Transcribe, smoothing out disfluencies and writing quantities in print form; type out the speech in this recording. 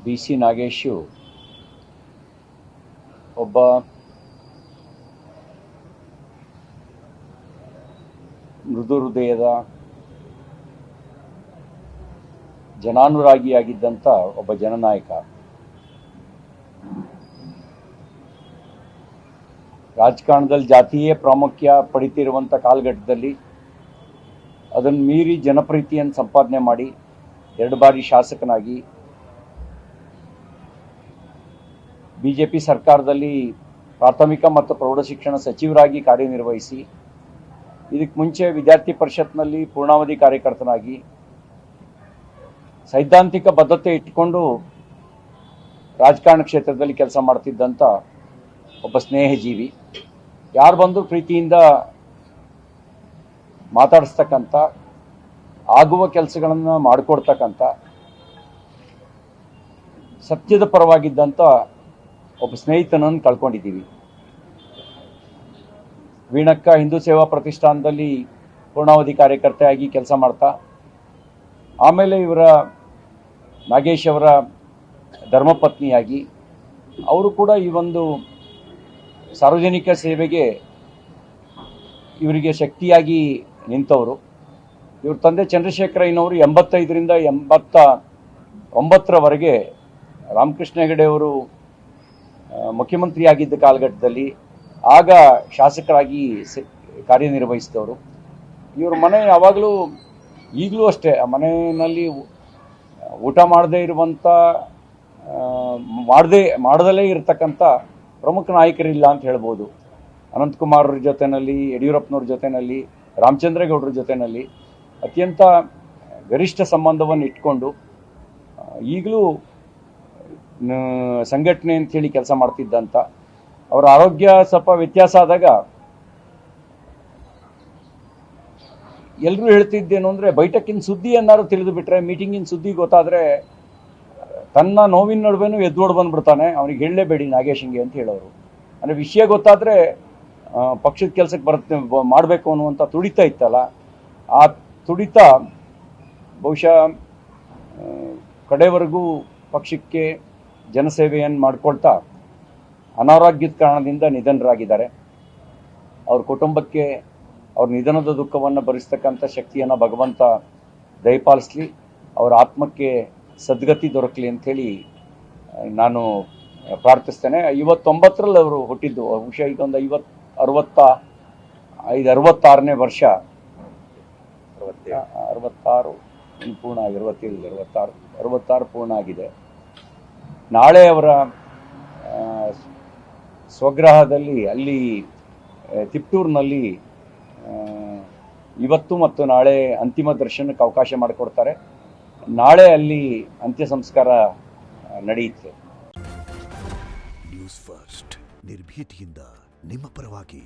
BC Nagesh ಒಬ್ಬ ಮೃದು ಹೃದಯದ ಜನಾನುರಾಗಿಯಾಗಿದ್ದಂಥ ಒಬ್ಬ ಜನನಾಯಕ. ರಾಜಕಾರಣದಲ್ಲಿ ಜಾತಿಯೇ ಪ್ರಾಮುಖ್ಯ ಪಡಿತಿರುವಂಥ ಕಾಲಘಟ್ಟದಲ್ಲಿ ಅದನ್ನು ಮೀರಿ ಜನಪ್ರೀತಿಯನ್ನು ಸಂಪಾದನೆ ಮಾಡಿ 2 ಬಾರಿ ಶಾಸಕನಾಗಿ BJP ಸರ್ಕಾರದಲ್ಲಿ ಪ್ರಾಥಮಿಕ ಮತ್ತು ಪ್ರೌಢಶಿಕ್ಷಣ ಸಚಿವರಾಗಿ ಕಾರ್ಯನಿರ್ವಹಿಸಿ, ಇದಕ್ಕೆ ಮುಂಚೆ ವಿದ್ಯಾರ್ಥಿ ಪರಿಷತ್ನಲ್ಲಿ ಪೂರ್ಣಾವಧಿ ಕಾರ್ಯಕರ್ತನಾಗಿ ಸೈದ್ಧಾಂತಿಕ ಬದ್ಧತೆ ಇಟ್ಟುಕೊಂಡು ರಾಜಕಾರಣ ಕ್ಷೇತ್ರದಲ್ಲಿ ಕೆಲಸ ಮಾಡ್ತಿದ್ದಂಥ ಒಬ್ಬ ಸ್ನೇಹಜೀವಿ. ಯಾರು ಬಂದು ಪ್ರೀತಿಯಿಂದ ಮಾತಾಡಿಸ್ತಕ್ಕಂಥ, ಆಗುವ ಕೆಲಸಗಳನ್ನು ಮಾಡಿಕೊಡ್ತಕ್ಕಂಥ, ಸತ್ಯದ ಪರವಾಗಿದ್ದಂಥ ಒಬ್ಬ ಸ್ನೇಹಿತನನ್ನು ಕಳ್ಕೊಂಡಿದ್ದೀವಿ. ವೀಣಕ್ಕ ಹಿಂದೂ ಸೇವಾ ಪ್ರತಿಷ್ಠಾನದಲ್ಲಿ ಪೂರ್ಣಾವಧಿ ಕಾರ್ಯಕರ್ತೆಯಾಗಿ ಕೆಲಸ ಮಾಡ್ತಾ, ಆಮೇಲೆ ಇವರ ನಾಗೇಶ್ ಅವರ ಧರ್ಮಪತ್ನಿಯಾಗಿ ಅವರು ಕೂಡ ಈ ಒಂದು ಸಾರ್ವಜನಿಕ ಸೇವೆಗೆ ಇವರಿಗೆ ಶಕ್ತಿಯಾಗಿ ನಿಂತವರು. ಇವ್ರ ತಂದೆ ಚಂದ್ರಶೇಖರಯ್ಯನವರು 85ರಿಂದ 89ರವರೆಗೆ ರಾಮಕೃಷ್ಣ ಹೆಗಡೆ ಅವರು ಮುಖ್ಯಮಂತ್ರಿಯಾಗಿದ್ದ ಕಾಲಘಟ್ಟದಲ್ಲಿ ಆಗ ಶಾಸಕರಾಗಿ ಕಾರ್ಯನಿರ್ವಹಿಸಿದವರು. ಇವ್ರ ಮನೆ ಯಾವಾಗಲೂ ಈಗಲೂ ಅಷ್ಟೇ, ಆ ಮನೆಯಲ್ಲಿ ಊಟ ಮಾಡದೇ ಇರುವಂಥ, ಮಾಡದಲ್ಲೇ ಇರತಕ್ಕಂಥ ಪ್ರಮುಖ ನಾಯಕರಿಲ್ಲ ಅಂತ ಹೇಳ್ಬೋದು. ಅನಂತಕುಮಾರ್ ಜೊತೆಯಲ್ಲಿ, ಯಡಿಯೂರಪ್ಪನವ್ರ ಜೊತೆಯಲ್ಲಿ, ರಾಮಚಂದ್ರೇಗೌಡರ ಜೊತೆಯಲ್ಲಿ ಅತ್ಯಂತ ಗರಿಷ್ಠ ಸಂಬಂಧವನ್ನು ಇಟ್ಕೊಂಡು ಈಗಲೂ ಸಂಘಟನೆ ಅಂಥೇಳಿ ಕೆಲಸ ಮಾಡ್ತಿದ್ದಂಥ, ಅವರ ಆರೋಗ್ಯ ಸ್ವಲ್ಪ ವ್ಯತ್ಯಾಸ ಆದಾಗ ಎಲ್ಲರೂ ಹೇಳ್ತಿದ್ದೇನು ಅಂದರೆ, ಬೈಠಕ್ಕಿನ ಸುದ್ದಿ ಏನಾದ್ರು ತಿಳಿದು ಬಿಟ್ರೆ, ಮೀಟಿಂಗಿನ ಸುದ್ದಿ ಗೊತ್ತಾದರೆ ತನ್ನ ನೋವಿನ ನಡುವೆನೂ ಎದ್ದೋಡ್ ಬಂದ್ಬಿಡ್ತಾನೆ, ಅವ್ನಿಗೆ ಹೇಳಲೇಬೇಡಿ ನಾಗೇಶಂಗೆ ಅಂತ ಹೇಳೋರು. ಅಂದರೆ ವಿಷಯ ಗೊತ್ತಾದರೆ ಪಕ್ಷದ ಕೆಲಸಕ್ಕೆ ಮಾಡಬೇಕು ಅನ್ನುವಂಥ ತುಡಿತ ಇತ್ತಲ್ಲ, ಆ ತುಡಿತ ಬಹುಶಃ ಕಡೆವರೆಗೂ ಪಕ್ಷಕ್ಕೆ ಜನಸೇವೆಯನ್ನು ಮಾಡಿಕೊಳ್ತಾ ಅನಾರೋಗ್ಯದ ಕಾರಣದಿಂದ ನಿಧನರಾಗಿದ್ದಾರೆ. ಅವ್ರ ಕುಟುಂಬಕ್ಕೆ ಅವ್ರ ನಿಧನದ ದುಃಖವನ್ನು ಭರಿಸ್ತಕ್ಕಂಥ ಶಕ್ತಿಯನ್ನು ಭಗವಂತ ದಯಪಾಲಿಸಲಿ, ಅವರ ಆತ್ಮಕ್ಕೆ ಸದ್ಗತಿ ದೊರಕಲಿ ಅಂಥೇಳಿ ನಾನು ಪ್ರಾರ್ಥಿಸ್ತೇನೆ. 59ರಲ್ಲಿ ಅವರು ಹುಟ್ಟಿದ್ದು, ಬಹುಶಃ ಈಗ ಒಂದು 66ನೇ ವರ್ಷ, 66 ಪೂರ್ಣ, 66 ಪೂರ್ಣ ಆಗಿದೆ. ನಾಳೆ ಅವರ ಸ್ವಗ್ರಹದಲ್ಲಿ ಅಲ್ಲಿ ತಿಪ್ಟೂರಿನಲ್ಲಿ ಇವತ್ತು ಮತ್ತು ನಾಳೆ ಅಂತಿಮ ದರ್ಶನಕ್ಕೆ ಅವಕಾಶ ಮಾಡಿಕೊಡ್ತಾರೆ. ನಾಳೆ ಅಲ್ಲಿ ಅಂತ್ಯ ಸಂಸ್ಕಾರ ನಡೆಯುತ್ತೆ. ನ್ಯೂಸ್ ಫಸ್ಟ್, ನಿರ್ಭೀತಿಯಿಂದ ನಿಮ್ಮ ಪರವಾಗಿ.